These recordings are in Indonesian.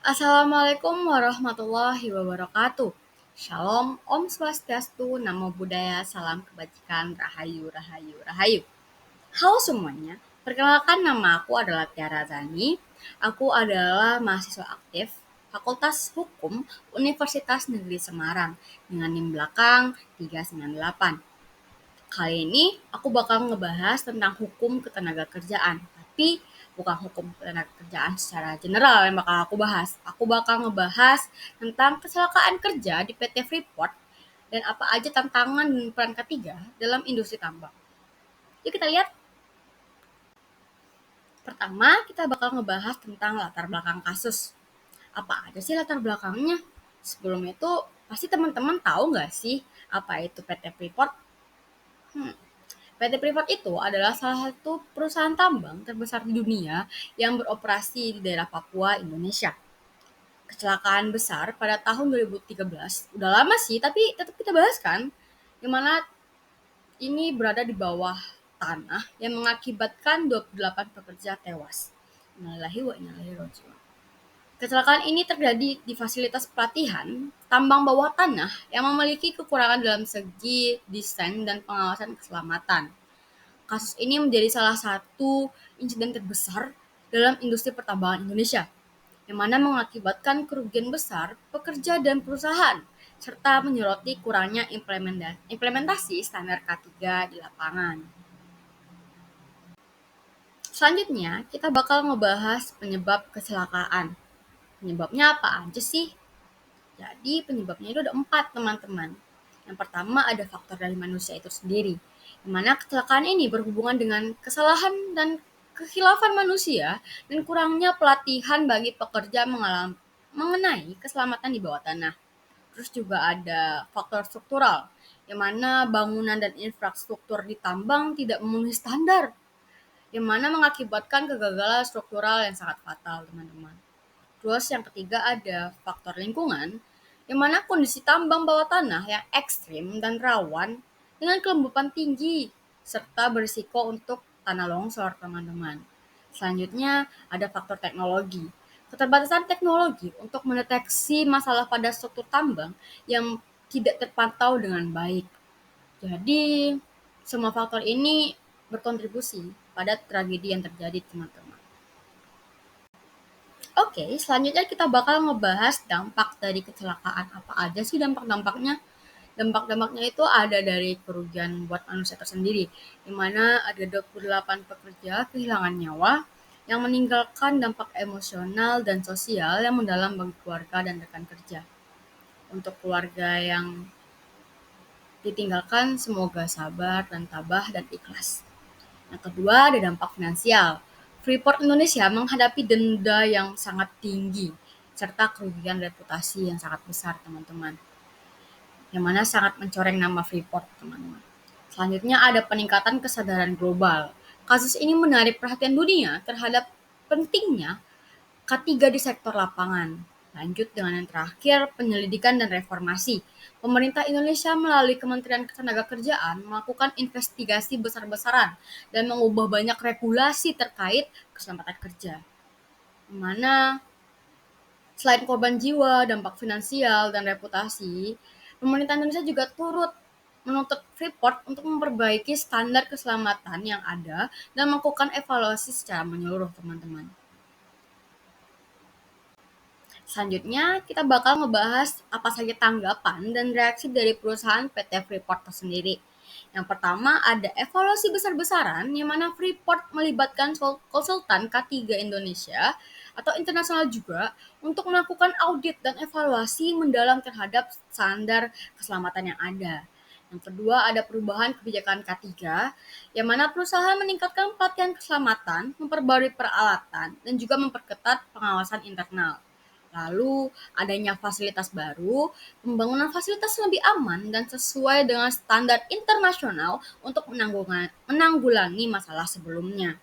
Assalamualaikum warahmatullahi wabarakatuh. Shalom, Om Swastiastu, Namo Buddhaya, Salam Kebajikan, Rahayu, Rahayu, Rahayu. Halo semuanya, perkenalkan nama aku adalah Tiara Zani. Aku adalah mahasiswa aktif Fakultas Hukum Universitas Negeri Semarang dengan NIM belakang 398. Kali ini aku bakal ngebahas tentang hukum ketenagakerjaan, tapi bukan hukum ketenagakerjaan secara general yang bakal aku bahas. Aku bakal ngebahas tentang kecelakaan kerja di PT Freeport dan apa aja tantangan dan peran ketiga dalam industri tambang. Yuk kita lihat. Pertama, kita bakal ngebahas tentang latar belakang kasus. Apa aja sih latar belakangnya? Sebelum itu, pasti teman-teman tahu nggak sih apa itu PT Freeport? PT Freeport itu adalah salah satu perusahaan tambang terbesar di dunia yang beroperasi di daerah Papua, Indonesia. Kecelakaan besar pada tahun 2013, udah lama sih, tapi tetap kita bahas kan, di mana ini berada di bawah tanah yang mengakibatkan 28 pekerja tewas. Innalillahi wa inna ilaihi raji'un. Kecelakaan ini terjadi di fasilitas pelatihan tambang bawah tanah yang memiliki kekurangan dalam segi desain dan pengawasan keselamatan. Kasus ini menjadi salah satu insiden terbesar dalam industri pertambangan Indonesia, yang mana mengakibatkan kerugian besar pekerja dan perusahaan, serta menyoroti kurangnya implementasi standar K3 di lapangan. Selanjutnya, kita bakal ngebahas penyebab kecelakaan. Penyebabnya apa aja sih? Jadi penyebabnya itu ada 4, teman-teman. Yang pertama ada faktor dari manusia itu sendiri, di mana kecelakaan ini berhubungan dengan kesalahan dan kekhilafan manusia dan kurangnya pelatihan bagi pekerja mengenai keselamatan di bawah tanah. Terus juga ada faktor struktural, yang mana bangunan dan infrastruktur di tambang tidak memenuhi standar, yang mana mengakibatkan kegagalan struktural yang sangat fatal, teman-teman. Terus yang ketiga ada faktor lingkungan, yang mana kondisi tambang bawah tanah yang ekstrim dan rawan dengan kelembapan tinggi, serta berisiko untuk tanah longsor, teman-teman. Selanjutnya ada faktor teknologi. Keterbatasan teknologi untuk mendeteksi masalah pada struktur tambang yang tidak terpantau dengan baik. Jadi, semua faktor ini berkontribusi pada tragedi yang terjadi, teman-teman. Oke, selanjutnya kita bakal ngebahas dampak dari kecelakaan. Apa aja sih dampak-dampaknya? Dampak-dampaknya itu ada dari kerugian buat manusia tersendiri, di mana ada 28 pekerja kehilangan nyawa yang meninggalkan dampak emosional dan sosial yang mendalam bagi keluarga dan rekan kerja. Untuk keluarga yang ditinggalkan, semoga sabar dan tabah dan ikhlas. Yang kedua ada dampak finansial. Freeport Indonesia menghadapi denda yang sangat tinggi serta kerugian reputasi yang sangat besar, teman-teman. Yang mana sangat mencoreng nama Freeport, teman-teman. Selanjutnya ada peningkatan kesadaran global. Kasus ini menarik perhatian dunia terhadap pentingnya K3 di sektor lapangan. Lanjut dengan yang terakhir, penyelidikan dan reformasi. Pemerintah Indonesia melalui Kementerian Ketenagakerjaan melakukan investigasi besar-besaran dan mengubah banyak regulasi terkait keselamatan kerja. Di mana selain korban jiwa, dampak finansial, dan reputasi, pemerintah Indonesia juga turut menuntut Freeport untuk memperbaiki standar keselamatan yang ada dan melakukan evaluasi secara menyeluruh, teman-teman. Selanjutnya, kita bakal ngebahas apa saja tanggapan dan reaksi dari perusahaan PT Freeport tersendiri. Yang pertama ada evaluasi besar-besaran, yang mana Freeport melibatkan konsultan K3 Indonesia atau internasional juga untuk melakukan audit dan evaluasi mendalam terhadap standar keselamatan yang ada. Yang kedua ada perubahan kebijakan K3, yang mana perusahaan meningkatkan pelatihan keselamatan, memperbarui peralatan, dan juga memperketat pengawasan internal. Lalu adanya fasilitas baru, pembangunan fasilitas lebih aman dan sesuai dengan standar internasional untuk menanggulangi masalah sebelumnya.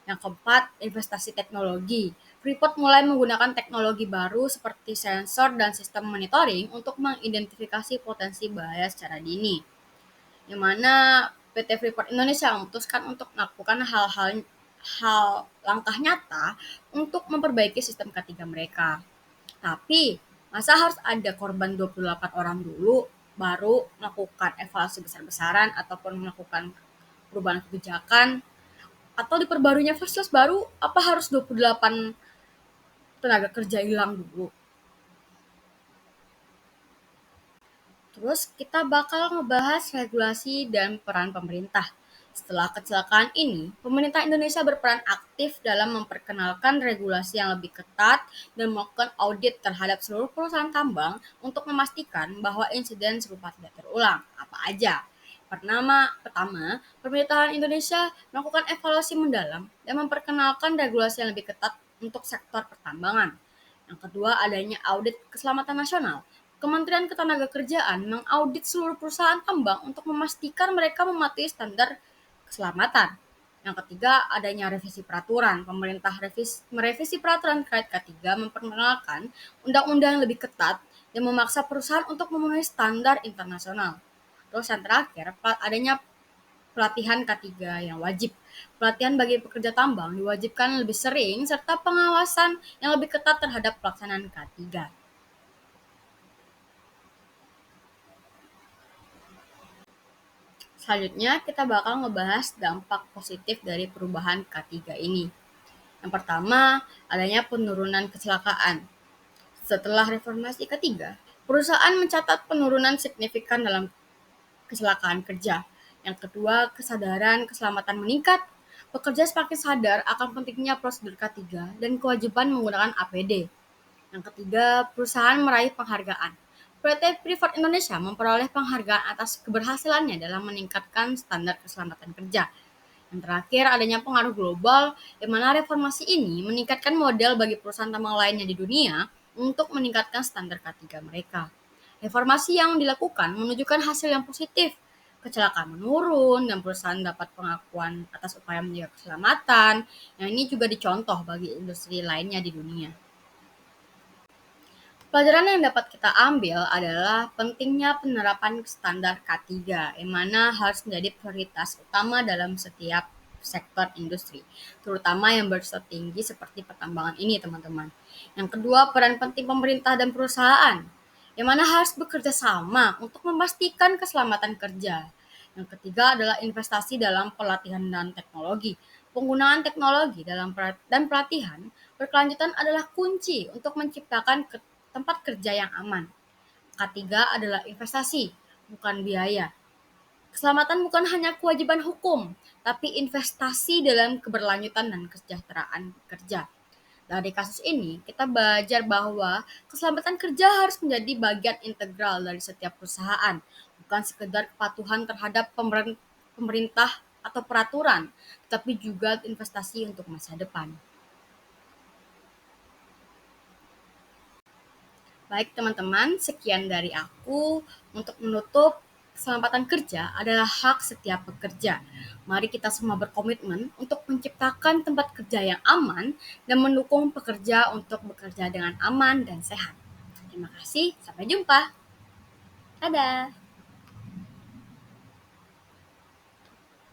Yang keempat, investasi teknologi. Freeport mulai menggunakan teknologi baru seperti sensor dan sistem monitoring untuk mengidentifikasi potensi bahaya secara dini. Yang mana PT Freeport Indonesia memutuskan untuk melakukan hal langkah nyata untuk memperbaiki sistem K3 mereka. Tapi, masa harus ada korban 28 orang dulu baru melakukan evaluasi besar-besaran ataupun melakukan perubahan kebijakan atau diperbaruinya fasilitas baru, apa harus 28 tenaga kerja hilang dulu? Terus kita bakal ngebahas regulasi dan peran pemerintah. Setelah kecelakaan ini, pemerintah Indonesia berperan aktif dalam memperkenalkan regulasi yang lebih ketat dan melakukan audit terhadap seluruh perusahaan tambang untuk memastikan bahwa insiden serupa tidak terulang. Apa aja? Pertama, pemerintahan Indonesia melakukan evaluasi mendalam dan memperkenalkan regulasi yang lebih ketat untuk sektor pertambangan. Yang kedua, adanya audit keselamatan nasional. Kementerian Ketenagakerjaan mengaudit seluruh perusahaan tambang untuk memastikan mereka mematuhi standar keselamatan. Yang ketiga, adanya revisi peraturan. Pemerintah merevisi peraturan terkait K3 memperkenalkan undang-undang yang lebih ketat dan memaksa perusahaan untuk memenuhi standar internasional. Terus yang terakhir, adanya pelatihan K3 yang wajib. Pelatihan bagi pekerja tambang diwajibkan lebih sering serta pengawasan yang lebih ketat terhadap pelaksanaan K3. Selanjutnya kita bakal ngebahas dampak positif dari perubahan K3 ini. Yang pertama, adanya penurunan kecelakaan. Setelah reformasi K3, perusahaan mencatat penurunan signifikan dalam kecelakaan kerja. Yang kedua, kesadaran keselamatan meningkat. Pekerja semakin sadar akan pentingnya prosedur K3 dan kewajiban menggunakan APD. Yang ketiga, perusahaan meraih penghargaan. PT Freeport Indonesia memperoleh penghargaan atas keberhasilannya dalam meningkatkan standar keselamatan kerja. Yang terakhir, adanya pengaruh global, di mana reformasi ini meningkatkan modal bagi perusahaan tambang lainnya di dunia untuk meningkatkan standar K3 mereka. Reformasi yang dilakukan menunjukkan hasil yang positif. Kecelakaan menurun dan perusahaan dapat pengakuan atas upaya menjaga keselamatan. Yang ini juga dicontoh bagi industri lainnya di dunia. Pelajaran yang dapat kita ambil adalah pentingnya penerapan standar K3, yang mana harus menjadi prioritas utama dalam setiap sektor industri, terutama yang berisiko tinggi seperti pertambangan ini, teman-teman. Yang kedua, peran penting pemerintah dan perusahaan, yang mana harus bekerja sama untuk memastikan keselamatan kerja. Yang ketiga adalah investasi dalam pelatihan dan teknologi. Penggunaan teknologi dan pelatihan berkelanjutan adalah kunci untuk menciptakan tempat kerja yang aman. Ketiga adalah investasi, bukan biaya. Keselamatan bukan hanya kewajiban hukum, tapi investasi dalam keberlanjutan dan kesejahteraan kerja. Dari kasus ini, kita belajar bahwa keselamatan kerja harus menjadi bagian integral dari setiap perusahaan, bukan sekedar kepatuhan terhadap pemerintah atau peraturan, tetapi juga investasi untuk masa depan. Baik teman-teman, sekian dari aku. Untuk menutup, keselamatan kerja adalah hak setiap pekerja. Mari kita semua berkomitmen untuk menciptakan tempat kerja yang aman dan mendukung pekerja untuk bekerja dengan aman dan sehat. Terima kasih, sampai jumpa. Dadah.